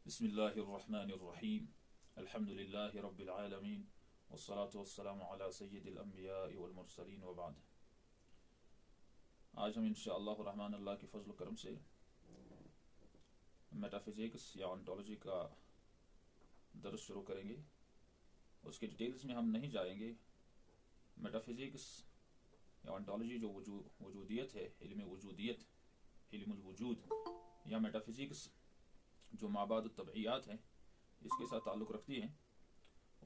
बिस्मिल्लाहिर्रहमानिर्रहीम अल्हम्दुलिल्लाहि रब्बिल आलमीन वस्सलातु वस्सलामु अला सय्यिदिल अंबियाइ वल मुरसलीन व बाद। आज हम इंशाअल्लाह रहमान अल्लाह के फजल करम से मेटाफिजिक्स या ऑन्टोलॉजी का दर्स शुरू करेंगे। उसके डिटेल्स में हम नहीं जाएंगे। मेटाफिजिक्स या ऑन्टोलॉजी जो वजूदियत है, इल्म वजूदियत, इल्मुल वजूद या मेटाफिजिक्स जो माबाद तबईयात हैं, इसके साथ ताल्लुक़ रखती हैं।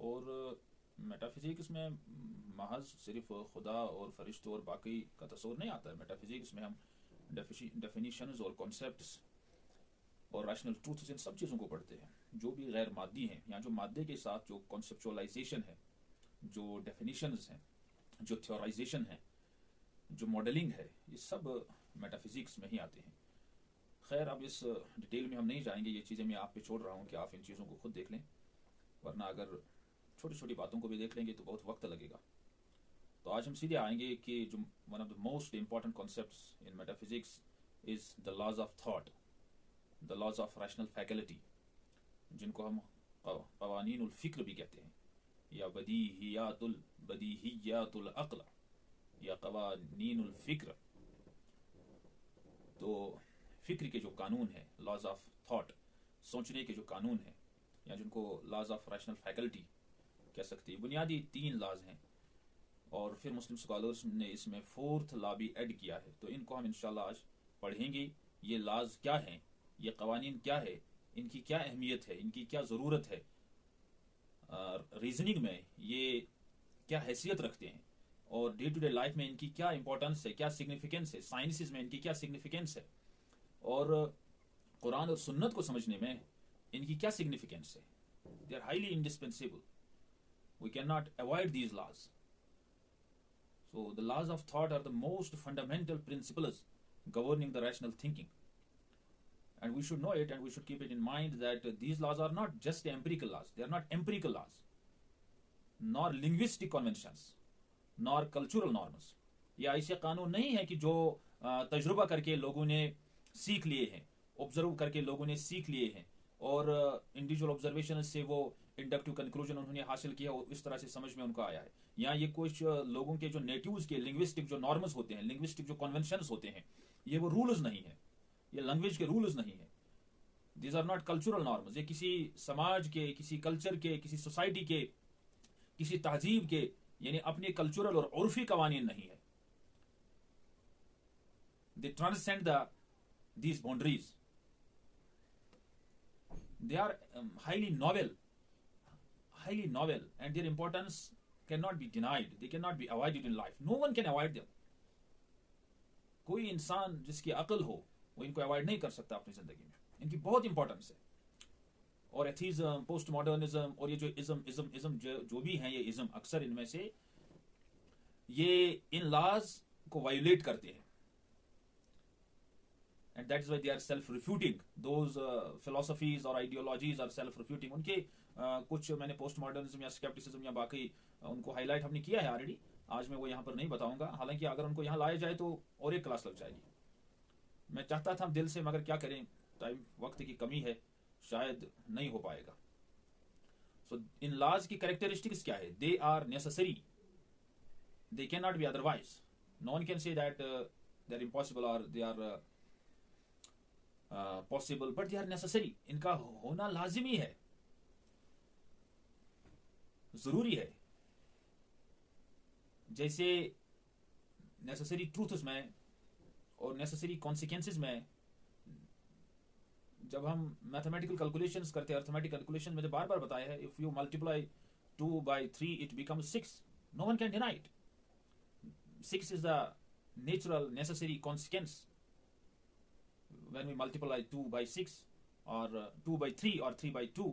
और मेटाफिजिक्स में महज सिर्फ खुदा और फरिश्तों और बाकी का तस्वर नहीं आता है। मेटाफिजिक्स में हम डेफिनेशंस और कॉन्सेप्ट्स और रैशनल ट्रूथ्स, इन सब चीज़ों को पढ़ते हैं। जो भी गैर मादी हैं या जो मादे के साथ जो कॉन्सेप्चुअलाइजेशन है, जो डेफिनेशंस हैं, जो थ्योराइजेशन है, जो मॉडलिंग है, ये सब मेटाफिजिक्स में ही आते हैं। खैर, अब इस डिटेल में हम नहीं जाएंगे। ये चीज़ें मैं आप पे छोड़ रहा हूँ कि आप इन चीज़ों को खुद देख लें, वरना अगर छोटी छोटी बातों को भी देख लेंगे तो बहुत वक्त लगेगा। तो आज हम सीधे आएंगे कि जो one of the most important concepts in metaphysics is the laws of thought, the laws of rational faculty, जिनको हम क़वानीनुल फ़िक्र भी कहते हैं, या बदीहियातुल अक़ल या क़वानीनुल फ़िक्र। तो फिक्र के जो कानून है, लॉज ऑफ थॉट, सोचने के जो कानून है, या जिनको लॉज ऑफ रैशनल फैकल्टी कह सकते हैं, बुनियादी 3 लॉज हैं। और फिर मुस्लिम स्कॉलर्स ने इसमें 4th लॉ भी ऐड किया है। तो इनको हम इंशाल्लाह आज पढ़ेंगे। ये लॉज क्या हैं, ये कवानीन क्या है, इनकी क्या अहमियत है, इनकी क्या ज़रूरत है, रीजनिंग में ये क्या हैसियत रखते हैं, और डे टू डे लाइफ में इनकी क्या इंपॉर्टेंस है, क्या सिग्निफिकेंस है, साइंसेस में इनकी क्या सिग्निफिकेंस है, और कुरान और सुन्नत को समझने में इनकी क्या सिग्निफिकेंस है। They are highly indispensable. We can not avoid these laws. So the laws of thought are the most fundamental principles governing the rational thinking, and we should know it, and we should keep it in mind that these laws are not just empirical laws. They are not empirical laws, nor linguistic conventions, nor cultural norms. या ऐसे कानून नहीं है कि जो तजुर्बा करके लोगों ने सीख लिए हैं, ऑब्जर्व करके लोगों ने सीख लिए हैं, और इंडिविजुअल ऑब्जर्वेशन से वो इंडक्टिव कंक्लूजन उन्होंने हासिल किया और इस तरह से समझ में उनको आया है। या ये कुछ लोगों के जो नेटिव्स के लिंग्विस्टिक जो नॉर्म्स होते हैं, लिंग्विस्टिक जो कन्वेंशंस होते हैं, ये वो रूल्स नहीं है, ये लैंग्वेज के रूल्स नहीं है। These are not cultural norms. ये किसी समाज के, किसी कल्चर के, किसी सोसाइटी के, किसी तहजीब के, यानी अपने कल्चरल और उर्फी कवानीन नहीं है। दे transcend these boundaries. They are highly novel, and their importance cannot be denied. They cannot be avoided in life. No one can avoid them. कोई इंसान जिसकी अकल हो वो इनको अवॉइड नहीं कर सकता अपनी जिंदगी में। इनकी बहुत इंपॉर्टेंस है। और एथीज्म, पोस्ट मॉडर्निज्म और ये जो इज्म जो भी हैं, ये इज्म अक्सर इनमें से ये इन लॉज को वायोलेट करते हैं। And that is why they are self-refuting. Those philosophies or ideologies are self-refuting. उनके कुछ मैंने पोस्ट मॉडर्निज्म या स्केप्टिसिज्म या बाकी उनको हाईलाइट हमने किया है ऑलरेडी। आज मैं वो यहाँ पर नहीं बताऊंगा। हालांकि अगर उनको यहाँ लाया जाए तो और एक क्लास लग जाएगी। मैं चाहता था दिल से, मगर क्या करें, टाइम वक्त की कमी है, शायद नहीं हो पाएगा। सो इन लॉज की कैरेक्टरिस्टिक्स क्या है? They are necessary, they can not be otherwise. No one can say that they are impossible और they are possible, but they are necessary. इनका होना लाजिमी है, जरूरी है। जैसे नेसेसरी ट्रूथ्स में और नेसेसरी कॉन्सिक्वेंसेस में, जब हम मैथमेटिकल कैलकुलेशंस करते हैं, अर्थमेटिक कैलकुलेशन में बार बार बताया है, if you multiply 2 by 3 it becomes 6. No one can deny it. 6 is the natural necessary consequence when we multiply 2 by 6 or 2 by 3 or 3 by 2,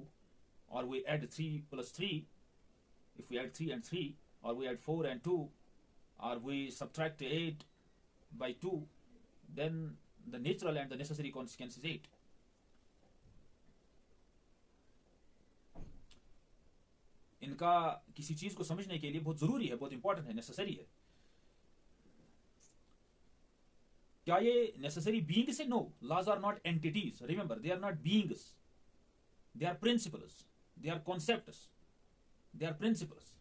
or we add 3 plus 3, if we add 3 and 3, or we add 4 and 2, or we subtract 8 by 2, then the natural and the necessary consequence is 8. इनका किसी चीज को समझने के लिए बहुत जरूरी है, बहुत इंपॉर्टेंट है, नेसेसरी है। क्या ये नेसेसरी बीइंग्स है? No, laws are not entities. Remember, they are not beings, they are principles, they are concepts, they are principles,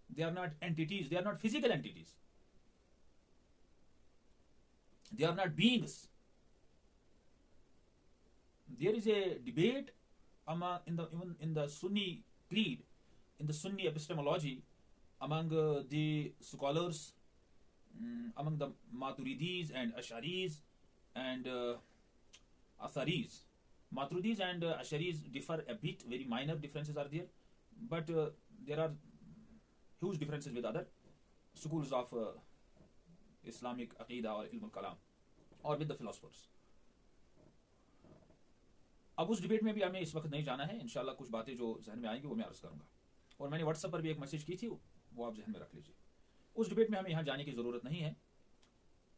they are not entities, they are not physical entities, they are not beings. There is a debate among even in the Sunni creed, in the Sunni epistemology, among the scholars, among the Maturidis and Asharis and Atharis. Maturidis and Asharis differ a bit, very minor differences are there, but there are huge differences with other schools of Islamic Aqidah or Ilm al-Kalam or with the philosophers. अब उस debate में भी हमें इस वक्त नहीं जाना है, इंशाल्लाह कुछ बातें जो जहन में आएंगी वो मैं अर्ज करूंगा, और मैंने व्हाट्सएप पर भी एक मैसेज की थी, वो आप जहन में रख लीजिए। उस डिबेट में हमें यहाँ जाने की ज़रूरत नहीं है,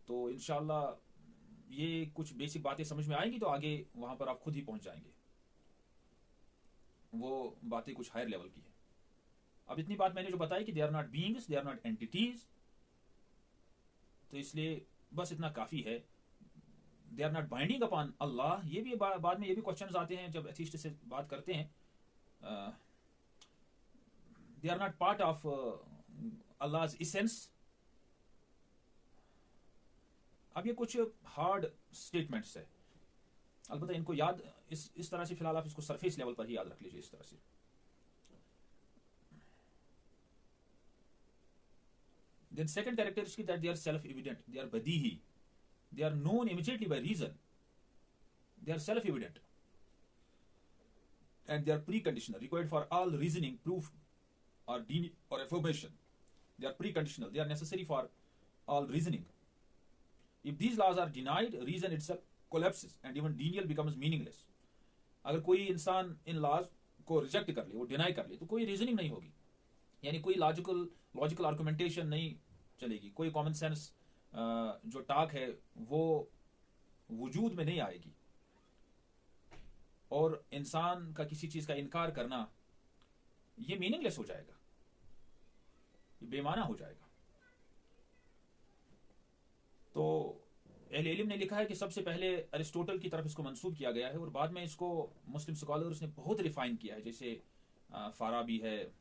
तो इंशाल्लाह ये कुछ बेसिक बातें समझ में आएंगी तो आगे वहाँ पर आप खुद ही पहुँच जाएंगे। वो बातें कुछ हायर लेवल की है। अब इतनी बात मैंने जो बताई कि they are not beings, they are not entities, तो इसलिए बस इतना काफ़ी है। They are not binding upon Allah, ये भी बाद में ये भी क्वेश्चंस आते हैं जब एथीस्ट से बात करते हैं। They are not part of Allah's essence. अब ये कुछ हार्ड स्टेटमेंट्स है, अलबत्ता इनको याद इस तरह से फिलहाल आप इसको सरफेस लेवल पर ही याद रख लीजिए इस तरह से। Then second characteristic that they are self-evident, they are badihi, they are known immediately by reason, they are self-evident, and they are preconditional, required for all reasoning, proof, or denial or affirmation. They are preconditional, they are necessary for all reasoning. If these laws are denied, reason itself collapses and even denial becomes meaningless. अगर कोई इंसान in laws को reject कर ले, वो deny कर ले, तो कोई रीजनिंग नहीं होगी, यानी कोई लॉजिकल आर्गुमेंटेशन नहीं चलेगी, कोई कॉमन सेंस जो टाक है वो वजूद में नहीं आएगी, और इंसान का किसी चीज का इनकार करना ये मीनिंगलेस हो जाएगा, ये बेमाना हो जाएगा। तो अहले इल्म ने लिखा है कि सबसे पहले अरिस्टोटल की तरफ इसको मंसूब किया गया है, और बाद में इसको मुस्लिम स्कॉलर्स ने बहुत रिफाइन किया है, जैसे फाराबी है,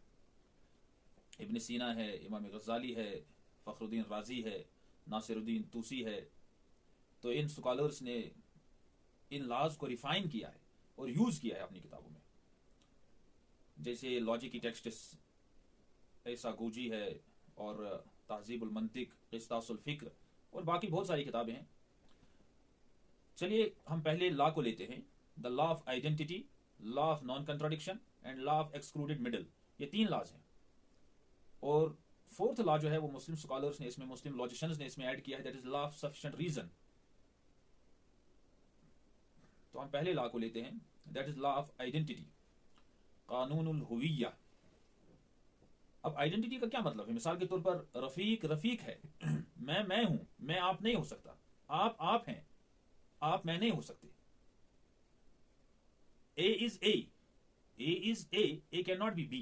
इब्न सीना है, इमाम गज़ाली है, फखरुद्दीन राजी है, नासिरुद्दीन तूसी है। तो इन स्कॉलर्स ने इन लॉज को रिफाइन किया है और यूज किया है अपनी किताबों में, जैसे लॉजिक की टेक्स्ट्स ऐसा गोजी है, और तहजीबुल मंतिक, क़िस्तासुल फ़िक्र, और बाकी बहुत सारी किताबें हैं। चलिए हम पहले लॉ को लेते हैं, the law of identity, law of non contradiction and law of excluded middle. ये 3 लॉज हैं, और फोर्थ लॉ जो है वो मुस्लिम स्कॉलर्स ने इसमें, मुस्लिम लॉजिशियंस ने इसमें ऐड किया है, that is law of sufficient reason. तो हम पहले लॉ को लेते हैं, that is law of identity, कानूनुल हुविया। अब आइडेंटिटी का क्या मतलब है? मिसाल के तौर पर रफीक रफीक है, मैं हूं, मैं आप नहीं हो सकता, आप हैं, आप मैं नहीं हो सकते। A is A cannot be B.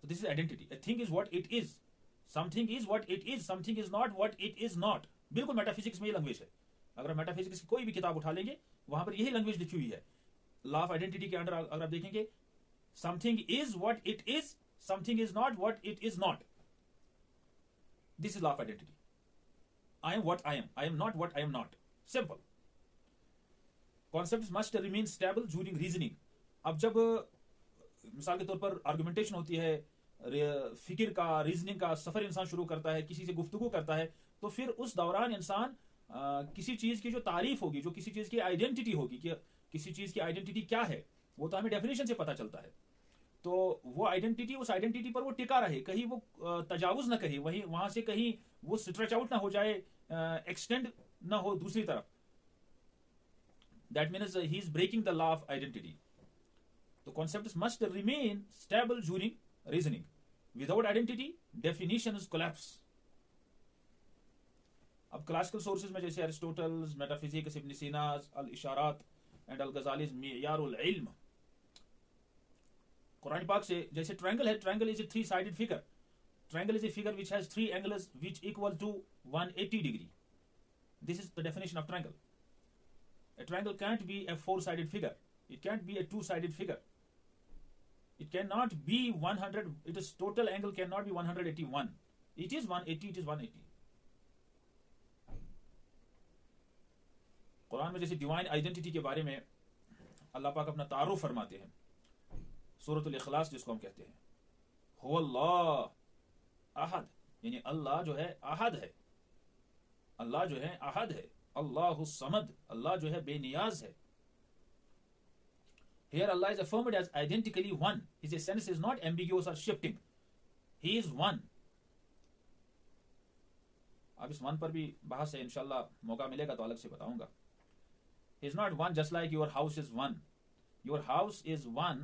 So this is identity. A thing is what it is, something is what it is, something is not what it is not. बिल्कुल मेटाफिजिक्स में ये लैंग्वेज है। अगर आप मेटाफिजिक्स की कोई भी किताब उठा लेंगे, वहां पर यही लैंग्वेज लिखी हुई है। लॉ ऑफ आइडेंटिटी के अंदर अगर आप देखेंगे, something is what it is, something is not what it is not. This is law of identity. I am what I am not what I am not. Simple. Concepts must remain stable during reasoning. अब जब मिसाल के तौर पर argumentation होती है, फिक्र का, रीजनिंग का सफर इंसान शुरू करता है, किसी से गुफ्तगू करता है, तो फिर उस दौरान इंसान किसी चीज की जो तारीफ होगी, जो किसी चीज की आइडेंटिटी होगी, कि किसी चीज की आइडेंटिटी क्या है, वो तो हमें डेफिनेशन से पता चलता है। तो वो आइडेंटिटी, उस आइडेंटिटी पर वो टिका रहे, कहीं वो तजावुज ना करे, वहां से कहीं वो स्ट्रेच आउट ना हो जाए, एक्सटेंड ना हो दूसरी तरफ। That means he is breaking the law of identity. तो concepts must remain stable during reasoning. Without identity definitions collapse. अब क्लासिकल सोर्सेज में जैसे एरिस्टोटल्स, मेटाफिजिक्स, इब्न सीना, अल इशारात एंड अल गजालीज मियारुल इल्म। कुरान पाक से जैसे ट्रायंगल है, triangle is a 3-sided figure. Triangle is a figure which has 3 angles which equal to 180 degree. This is the definition of triangle. A triangle can't be a four-sided figure. It can't be a two-sided figure. It cannot be 100. It is total angle cannot be 181. It is 180. It is 180. Quran में जैसे divine identity के बारे में अल्लाह पाक अपना तारुफ फरमाते हैं, सूरतुल इखलास जिसको हम कहते हैं, हुवल्लाह अहद, यानी अल्लाह जो है अहद है, अल्लाह जो है अहद है, अल्लाहु समद, अल्लाह जो है बेनियाज है. Here Allah is affirmed as identically one. His essence is not ambiguous or shifting. He is one. अब इस वन पर भी बहस है, इंशाल्लाह मौका मिलेगा तो अलग से बताऊंगा. He is not one just like your house is one. Your house is one,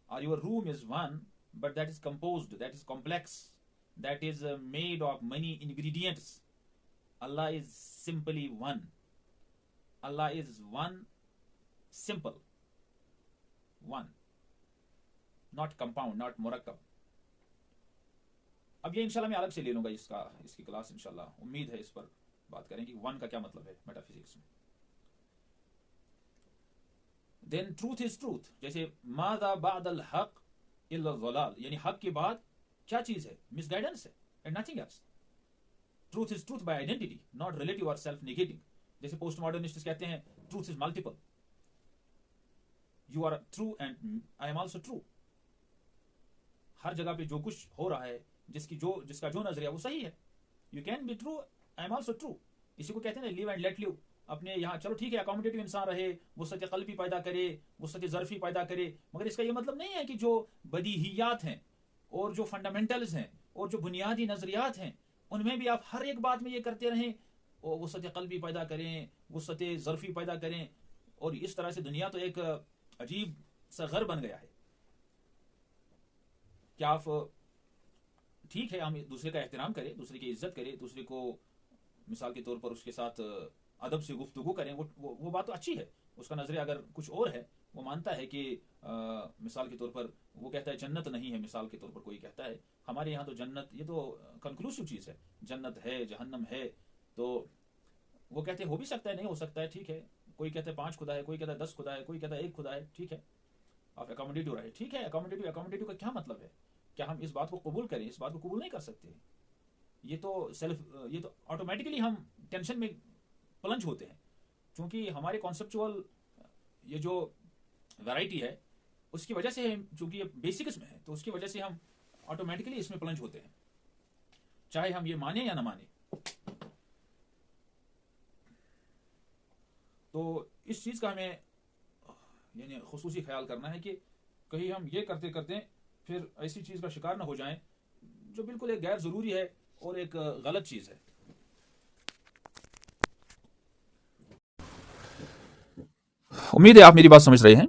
or your room is one, but that is composed, that is complex, that is made of many ingredients. Allah is simply one. Allah is one, simple. One. Not compound, not murakkab. अब ये इंशाल्लाह मैं अलग से ले लूंगा इसकी class इंशाल्लाह. उम्मीद है इस पर बात करें कि वन का क्या मतलब है मेटाफिजिक्स में. Then truth is truth. जैसे मादा बादल हक इल्ला ज़लाल, यानी हक के बाद क्या चीज है? मिसगाइडेंस है, and nothing else. Truth is truth by identity, not relative और सेल्फ नेगेटिंग. जैसे पोस्ट मॉडर्निस्ट कहते हैं truth is multiple. You are true and I am also true. हर जगह पे जो कुछ हो रहा है, जिसका जो नजरिया वो सही है. You can be true, I am also true. इसी को कहते हैं ना लिव एंड लेट लिव. अपने यहाँ चलो ठीक है अकोमोडेटिव इंसान रहे, वुसअत क़ल्बी पैदा करे, वुसअत ज़र्फ़ी पैदा करे, मगर इसका ये मतलब नहीं है कि जो बदीहियात हैं और जो फंडामेंटल्स हैं और जो बुनियादी नजरियात हैं उनमें भी आप हर एक बात में ये करते रहें और वुसअत क़ल्बी पैदा करें, वुसअत ज़र्फ़ी पैदा करें. और इस तरह से दुनिया तो एक अजीब सा घर बन गया है. क्या आप ठीक है हम दूसरे का एहतराम करें, दूसरे की इज्जत करें, दूसरे को मिसाल के तौर पर उसके साथ अदब से गुफ्तगू करें, वो बात तो अच्छी है. उसका नजरिया अगर कुछ और है, वो मानता है कि मिसाल के तौर पर वो कहता है जन्नत नहीं है, मिसाल के तौर पर कोई कहता है हमारे यहाँ तो जन्नत, ये तो कंक्लूसिव चीज़ है, जन्नत है जहन्नम है, तो वो कहते हैं हो भी सकता है नहीं हो सकता है, ठीक है. कोई कहता है 5 खुदा है, कोई कहता है 10 खुदा है, कोई कहता है 1 खुदा है, ठीक है. आप अकोमोडेटिव रहे, ठीक है. अकोमोडेटिव का क्या मतलब है? क्या हम इस बात को कबूल करें? इस बात को कबूल नहीं कर सकते. ये तो ऑटोमेटिकली हम टेंशन में प्लंज होते हैं, क्योंकि हमारे कॉन्सेप्चुअल ये जो वैरायटी है उसकी वजह से, चूंकि ये बेसिक इसमें है, तो उसकी वजह से हम ऑटोमेटिकली इसमें प्लंज होते हैं, चाहे हम ये माने या ना माने. तो इस चीज का हमें यानी खुसूसी ख्याल करना है कि कहीं हम ये करते करते फिर ऐसी चीज का शिकार ना हो जाएं जो बिल्कुल एक गैर जरूरी है और एक गलत चीज है. उम्मीद है आप मेरी बात समझ रहे हैं.